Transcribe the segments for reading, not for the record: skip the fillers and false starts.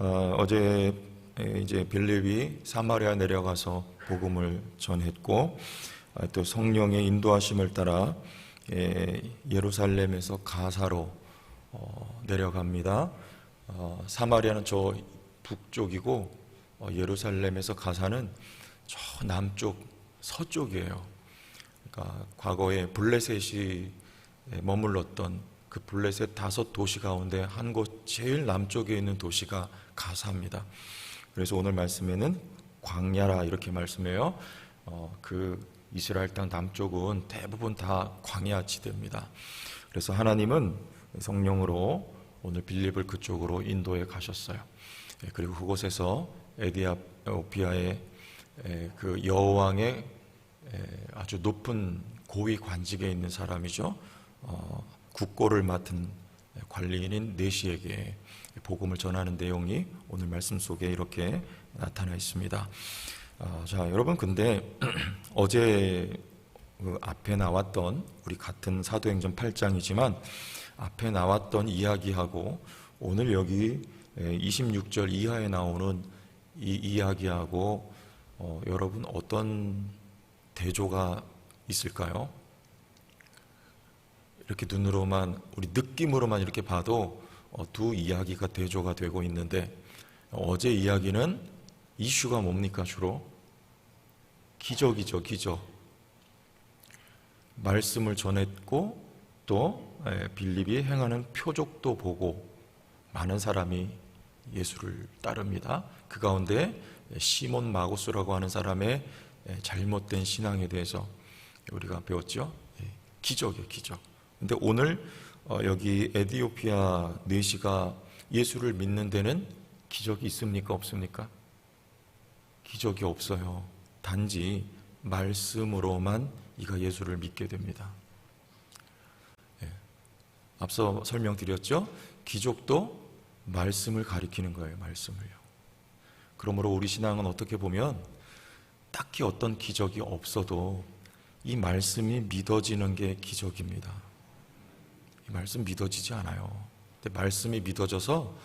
어제 이제 빌립이 사마리아 내려가서 복음을 전했고, 또 성령의 인도하심을 따라 예루살렘에서 가사로 내려갑니다. 사마리아는 저 북쪽이고 예루살렘에서 가사는 저 남쪽 서쪽이에요. 그러니까 과거에 블레셋이 머물렀던 그 블레셋 5도시 가운데 한 곳 제일 남쪽에 있는 도시가 가사입니다. 그래서 오늘 말씀에는 광야라 이렇게 말씀해요. 그 이스라엘 땅 남쪽은 대부분 다 광야 지대입니다. 그래서 하나님은 성령으로 오늘 빌립을 그쪽으로 인도해 가셨어요. 그리고 그곳에서 에디오피아의 그 여왕의 아주 높은 고위 관직에 있는 사람이죠. 국고를 맡은 관리인인 네시에게 복음을 전하는 내용이 오늘 말씀 속에 이렇게 나타나 있습니다. 자, 여러분, 근데 어제 그 앞에 나왔던 우리 같은 사도행전 8장이지만 앞에 나왔던 이야기하고 오늘 여기 26절 이하에 나오는 이 이야기하고 여러분 어떤 대조가 있을까요? 이렇게 눈으로만, 우리 느낌으로만 이렇게 봐도 두 이야기가 대조가 되고 있는데, 어제 이야기는 이슈가 뭡니까? 주로 기적이죠. 기적. 말씀을 전했고 또 빌립이 행하는 표적도 보고 많은 사람이 예수를 따릅니다. 그 가운데 시몬 마구스라고 하는 사람의 잘못된 신앙에 대해서 우리가 배웠죠. 기적이에요, 기적. 근데 오늘 여기 에디오피아 네시가 예수를 믿는 데는 기적이 있습니까? 없습니까? 기적이 없어요. 단지 말씀으로만 이가 예수를 믿게 됩니다. 앞서 설명드렸죠? 기적도 말씀을 가리키는 거예요. 말씀을요. 그러므로 우리 신앙은 어떻게 보면 딱히 어떤 기적이 없어도 이 말씀이 믿어지는 게 기적입니다. 이 말씀 믿어지지 않아요. 근데 말씀이 믿어져서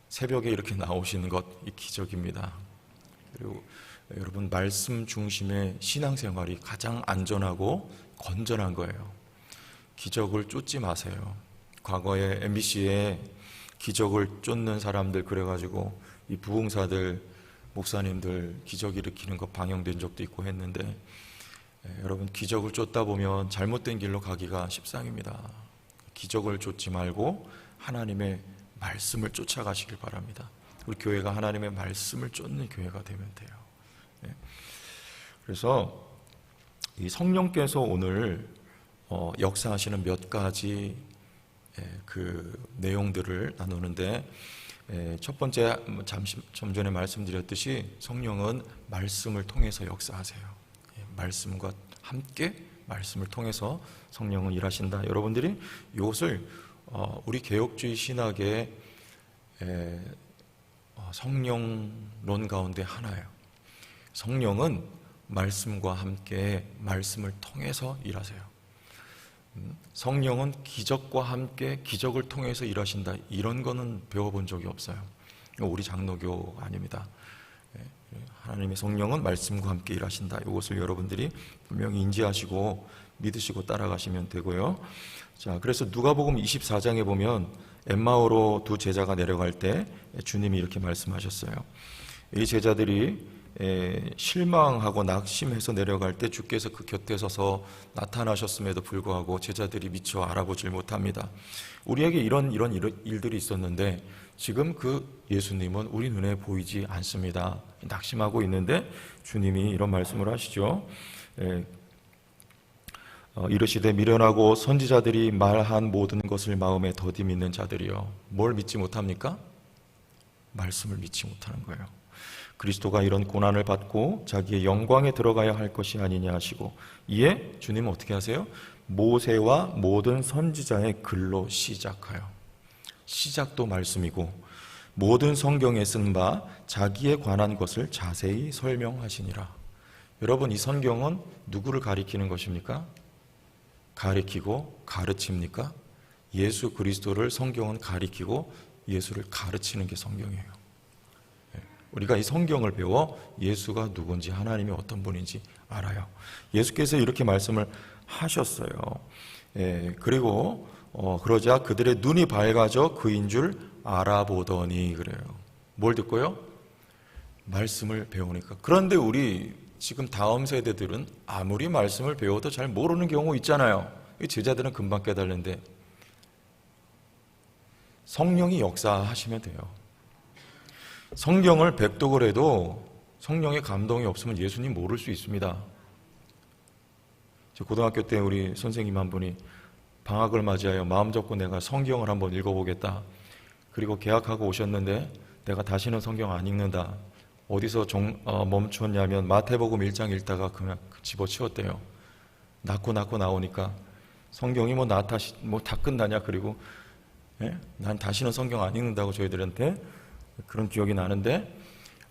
새벽에 이렇게 나오시는 것, 이 기적입니다. 그리고 여러분, 말씀 중심의 신앙생활이 가장 안전하고 건전한 거예요. 기적을 쫓지 마세요. 과거에 MBC에 기적을 쫓는 사람들 그래가지고 이 부흥사들, 목사님들 기적 일으키는 거 방영된 적도 있고 했는데, 여러분, 기적을 쫓다 보면 잘못된 길로 가기가 십상입니다. 기적을 쫓지 말고 하나님의 말씀을 쫓아가시길 바랍니다. 우리 교회가 하나님의 말씀을 쫓는 교회가 되면 돼요. 그래서 이 성령께서 오늘 역사하시는 몇 가지 그 내용들을 나누는데, 첫 번째, 좀 전에 말씀드렸듯이 성령은 말씀을 통해서 역사하세요. 말씀과 함께 말씀을 통해서 성령은 일하신다. 여러분들이 이것을 우리 개혁주의 신학의 성령론 가운데 하나예요. 성령은 말씀과 함께 말씀을 통해서 일하세요. 성령은 기적과 함께 기적을 통해서 일하신다. 이런 거는 배워본 적이 없어요. 우리 장로교 아닙니다. 하나님의 성령은 말씀과 함께 일하신다. 이것을 여러분들이 분명히 인지하시고 믿으시고 따라가시면 되고요. 자, 그래서 누가복음 24장에 보면 엠마오로 두 제자가 내려갈 때 주님이 이렇게 말씀하셨어요. 이 제자들이 실망하고 낙심해서 내려갈 때 주께서 그 곁에 서서 나타나셨음에도 불구하고 제자들이 미처 알아보질 못합니다. 우리에게 이런 일들이 있었는데 지금 그 예수님은 우리 눈에 보이지 않습니다. 낙심하고 있는데 주님이 이런 말씀을 하시죠. 이르시되 미련하고 선지자들이 말한 모든 것을 마음에 더디 믿는 자들이요. 뭘 믿지 못합니까? 말씀을 믿지 못하는 거예요. 그리스도가 이런 고난을 받고 자기의 영광에 들어가야 할 것이 아니냐 하시고, 이에 주님은 어떻게 하세요? 모세와 모든 선지자의 글로 시작하여, 시작도 말씀이고 모든 성경에 쓴 바 자기에 관한 것을 자세히 설명하시니라. 여러분, 이 성경은 누구를 가리키는 것입니까? 가리키고 가르칩니까? 예수 그리스도를 성경은 가리키고 예수를 가르치는 게 성경이에요. 우리가 이 성경을 배워 예수가 누군지, 하나님이 어떤 분인지 알아요. 예수께서 이렇게 말씀을 하셨어요. 그리고 그러자 그들의 눈이 밝아져 그인 줄 알아보더니, 그래요. 뭘 듣고요? 말씀을 배우니까. 그런데 우리 지금 다음 세대들은 아무리 말씀을 배워도 잘 모르는 경우 있잖아요. 제자들은 금방 깨달는데, 성령이 역사하시면 돼요. 성경을 백독을 해도 성령의 감동이 없으면 예수님 모를 수 있습니다. 고등학교 때 우리 선생님 한 분이 방학을 맞이하여 마음 접고 내가 성경을 한번 읽어보겠다. 그리고 개학하고 오셨는데 내가 다시는 성경 안 읽는다. 어디서 멈췄냐면 마태복음 1장 읽다가 그냥 집어치웠대요. 낳고 나오니까 성경이 다 끝나냐. 그리고 난 다시는 성경 안 읽는다고 저희들한테 그런 기억이 나는데,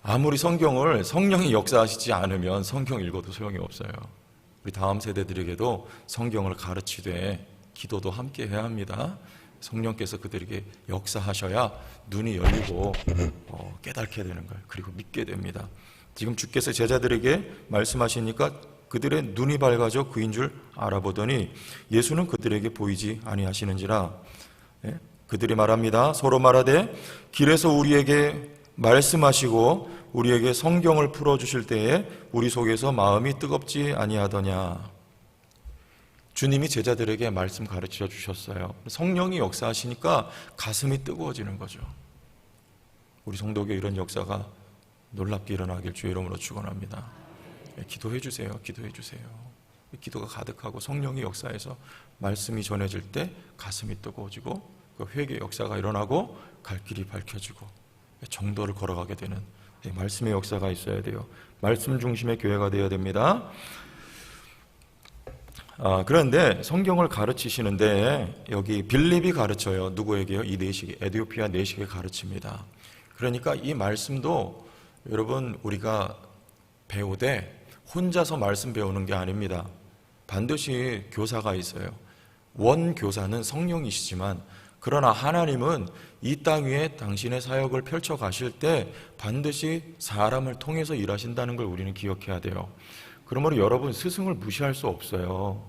아무리 성령이 역사하시지 않으면 성경 읽어도 소용이 없어요. 우리 다음 세대들에게도 성경을 가르치되 기도도 함께 해야 합니다. 성령께서 그들에게 역사하셔야 눈이 열리고 깨닫게 되는 거예요. 그리고 믿게 됩니다. 지금 주께서 제자들에게 말씀하시니까 그들의 눈이 밝아져 그인 줄 알아보더니 예수는 그들에게 보이지 아니하시는지라. 그들이 말합니다. 서로 말하되 길에서 우리에게 말씀하시고 우리에게 성경을 풀어주실 때에 우리 속에서 마음이 뜨겁지 아니하더냐. 주님이 제자들에게 말씀 가르쳐 주셨어요. 성령이 역사하시니까 가슴이 뜨거워지는 거죠. 우리 성도교회 이런 역사가 놀랍게 일어나길 주의 이름으로 축원합니다. 기도해 주세요. 기도해 주세요. 기도가 가득하고 성령이 역사해서 말씀이 전해질 때 가슴이 뜨거워지고 그 회개 역사가 일어나고 갈 길이 밝혀지고 정도를 걸어가게 되는 말씀의 역사가 있어야 돼요. 말씀 중심의 교회가 되어야 됩니다. 그런데 성경을 가르치시는데 여기 빌립이 가르쳐요. 누구에게요? 이 내시계, 에디오피아 내시계 가르칩니다. 그러니까 이 말씀도 여러분 우리가 배우되 혼자서 말씀 배우는 게 아닙니다. 반드시 교사가 있어요. 원교사는 성령이시지만, 그러나 하나님은 이 땅 위에 당신의 사역을 펼쳐 가실 때 반드시 사람을 통해서 일하신다는 걸 우리는 기억해야 돼요. 그러므로 여러분 스승을 무시할 수 없어요.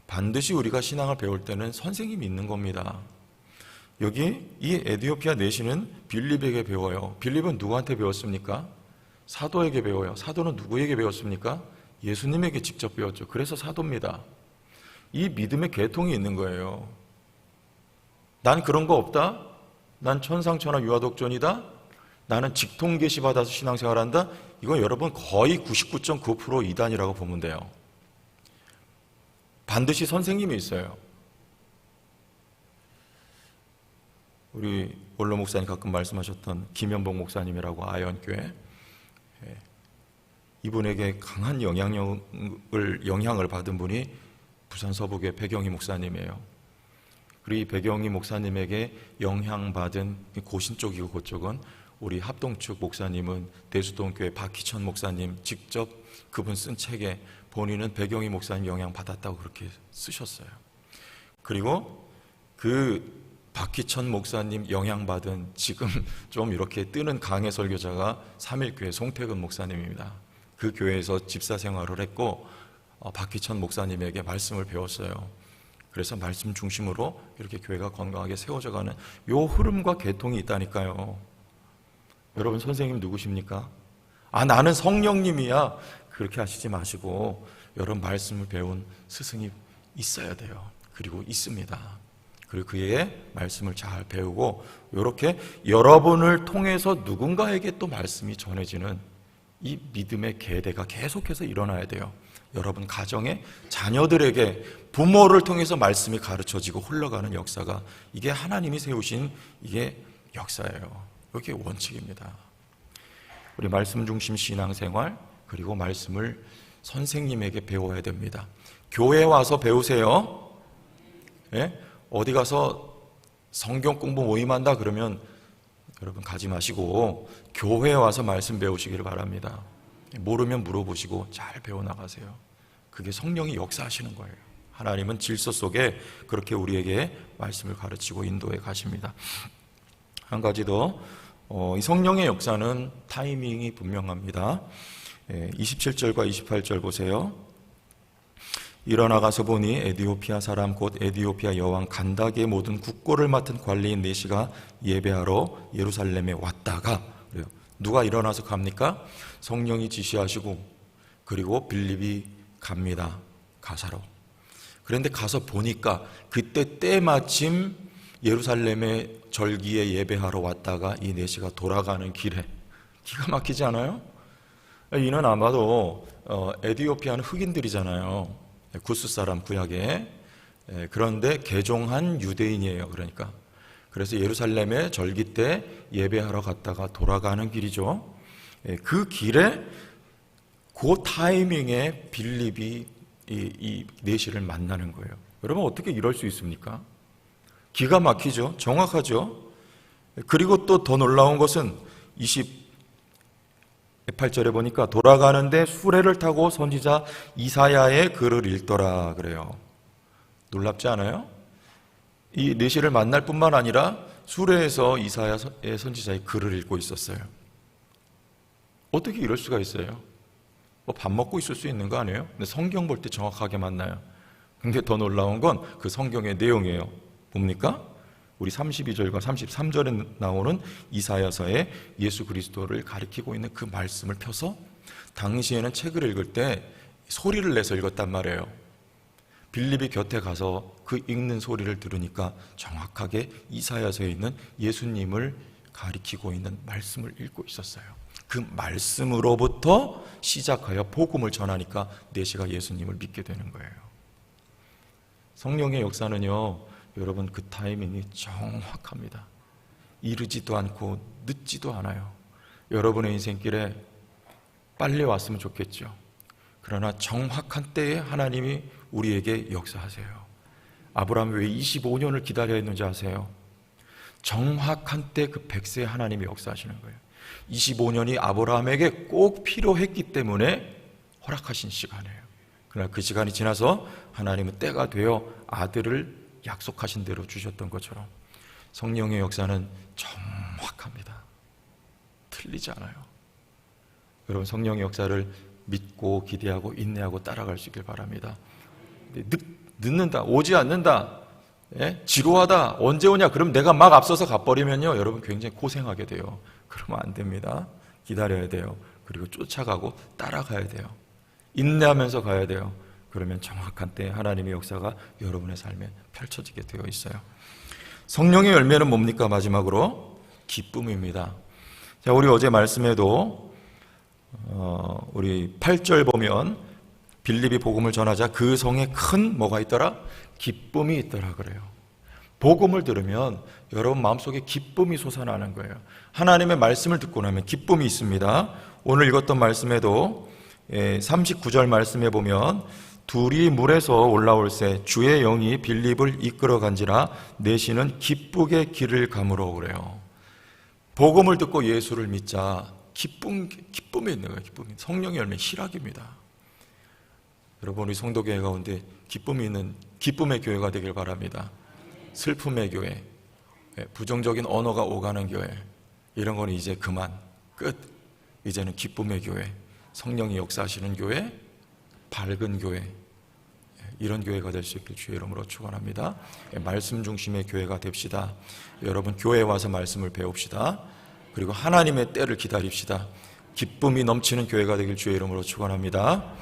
반드시 우리가 신앙을 배울 때는 선생님이 있는 겁니다. 여기 이 에디오피아 내시는 빌립에게 배워요. 빌립은 누구한테 배웠습니까? 사도에게 배워요. 사도는 누구에게 배웠습니까? 예수님에게 직접 배웠죠. 그래서 사도입니다. 이 믿음의 계통이 있는 거예요. 난 그런 거 없다? 난 천상천하 유아독존이다? 나는 직통 계시 받아서 신앙생활한다? 이건 여러분 거의 99.9% 이단이라고 보면 돼요. 반드시 선생님이 있어요. 우리 원로 목사님 가끔 말씀하셨던 김현복 목사님이라고 아현교회, 이분에게 강한 영향을 받은 분이 부산 서북의 배경희 목사님이에요. 그리고 이 배경희 목사님에게 영향받은 고신 쪽이고 그쪽은 우리 합동측 목사님은 대수동교회 박희천 목사님 직접 그분 쓴 책에 본인은 배경희 목사님 영향받았다고 그렇게 쓰셨어요. 그리고 그 박희천 목사님 영향받은 지금 좀 이렇게 뜨는 강해 설교자가 삼일교회 송태근 목사님입니다. 그 교회에서 집사 생활을 했고 박희천 목사님에게 말씀을 배웠어요. 그래서 말씀 중심으로 이렇게 교회가 건강하게 세워져가는 요 흐름과 계통이 있다니까요. 여러분 선생님 누구십니까? 나는 성령님이야. 그렇게 하시지 마시고 여러분 말씀을 배운 스승이 있어야 돼요. 그리고 있습니다. 그리고 그의 말씀을 잘 배우고 이렇게 여러분을 통해서 누군가에게 또 말씀이 전해지는 이 믿음의 계대가 계속해서 일어나야 돼요. 여러분 가정의 자녀들에게 부모를 통해서 말씀이 가르쳐지고 흘러가는 역사가, 이게 하나님이 세우신 이게 역사예요. 이게 원칙입니다. 우리 말씀 중심 신앙생활, 그리고 말씀을 선생님에게 배워야 됩니다. 교회 와서 배우세요. 예? 어디 가서 성경 공부 모임한다 그러면 여러분 가지 마시고 교회에 와서 말씀 배우시기를 바랍니다. 모르면 물어보시고 잘 배워나가세요. 그게 성령이 역사하시는 거예요. 하나님은 질서 속에 그렇게 우리에게 말씀을 가르치고 인도해 가십니다. 한 가지 더 이 성령의 역사는 타이밍이 분명합니다. 27절과 28절 보세요. 일어나가서 보니 에디오피아 사람 곧 에디오피아 여왕 간다게의 모든 국고를 맡은 관리인 네시가 예배하러 예루살렘에 왔다가, 그래요. 누가 일어나서 갑니까? 성령이 지시하시고, 그리고 빌립이 갑니다. 가사로. 그런데 가서 보니까 그때 때마침 예루살렘에 절기에 예배하러 왔다가 이 네시가 돌아가는 길에, 기가 막히지 않아요? 이는 아마도 에디오피아는 흑인들이잖아요. 구스 사람 구약에. 그런데 개종한 유대인이에요. 그래서 예루살렘에 절기 때 예배하러 갔다가 돌아가는 길이죠. 그 길에 그 타이밍에 빌립이 이 네시를 만나는 거예요. 여러분 어떻게 이럴 수 있습니까? 기가 막히죠. 정확하죠. 그리고 또 더 놀라운 것은 28절에 보니까 돌아가는데 수레를 타고 선지자 이사야의 글을 읽더라 그래요. 놀랍지 않아요? 이 네시를 만날 뿐만 아니라 수레에서 이사야의 선지자의 글을 읽고 있었어요. 어떻게 이럴 수가 있어요? 밥 먹고 있을 수 있는 거 아니에요? 근데 성경 볼 때 정확하게 만나요. 근데 더 놀라운 건 그 성경의 내용이에요. 뭡니까? 우리 32절과 33절에 나오는 이사야서에 예수 그리스도를 가리키고 있는 그 말씀을 펴서 당시에는 책을 읽을 때 소리를 내서 읽었단 말이에요. 빌립이 곁에 가서 그 읽는 소리를 들으니까 정확하게 이사야서에 있는 예수님을 가리키고 있는 말씀을 읽고 있었어요. 그 말씀으로부터 시작하여 복음을 전하니까 네시가 예수님을 믿게 되는 거예요. 성령의 역사는요, 여러분 그 타이밍이 정확합니다. 이르지도 않고 늦지도 않아요. 여러분의 인생길에 빨리 왔으면 좋겠죠. 그러나 정확한 때에 하나님이 우리에게 역사하세요. 아브라함이 왜 25년을 기다려야 했는지 아세요? 정확한 때 그 100세에 하나님이 역사하시는 거예요. 25년이 아브라함에게 꼭 필요했기 때문에 허락하신 시간이에요. 그러나 그 시간이 지나서 하나님은 때가 되어 아들을 약속하신 대로 주셨던 것처럼 성령의 역사는 정확합니다. 틀리지 않아요. 여러분 성령의 역사를 믿고 기대하고 인내하고 따라갈 수 있길 바랍니다. 늦는다, 오지 않는다, 지루하다, 언제 오냐, 그럼 내가 막 앞서서 가버리면요, 여러분 굉장히 고생하게 돼요. 그러면 안 됩니다. 기다려야 돼요. 그리고 쫓아가고 따라가야 돼요. 인내하면서 가야 돼요. 그러면 정확한 때에 하나님의 역사가 여러분의 삶에 펼쳐지게 되어 있어요. 성령의 열매는 뭡니까? 마지막으로 기쁨입니다. 자, 우리 어제 말씀에도 우리 8절 보면 빌립이 복음을 전하자 그 성에 큰 뭐가 있더라? 기쁨이 있더라 그래요. 복음을 들으면 여러분 마음속에 기쁨이 솟아나는 거예요. 하나님의 말씀을 듣고 나면 기쁨이 있습니다. 오늘 읽었던 말씀에도 39절 말씀에 보면 둘이 물에서 올라올새 주의 영이 빌립을 이끌어 간지라 내시는 기쁘게 길을 가므로 그래요. 복음을 듣고 예수를 믿자 기쁨이 있는 거예요. 기쁨이. 성령의 열매 희락입니다. 여러분 우리 성도교회 가운데 기쁨이 있는 기쁨의 교회가 되길 바랍니다. 슬픔의 교회, 부정적인 언어가 오가는 교회, 이런 거는 이제 그만 끝. 이제는 기쁨의 교회, 성령이 역사하시는 교회, 밝은 교회, 이런 교회가 될 수 있길 주의 이름으로 축원합니다. 말씀 중심의 교회가 됩시다. 여러분 교회에 와서 말씀을 배웁시다. 그리고 하나님의 때를 기다립시다. 기쁨이 넘치는 교회가 되길 주의 이름으로 축원합니다.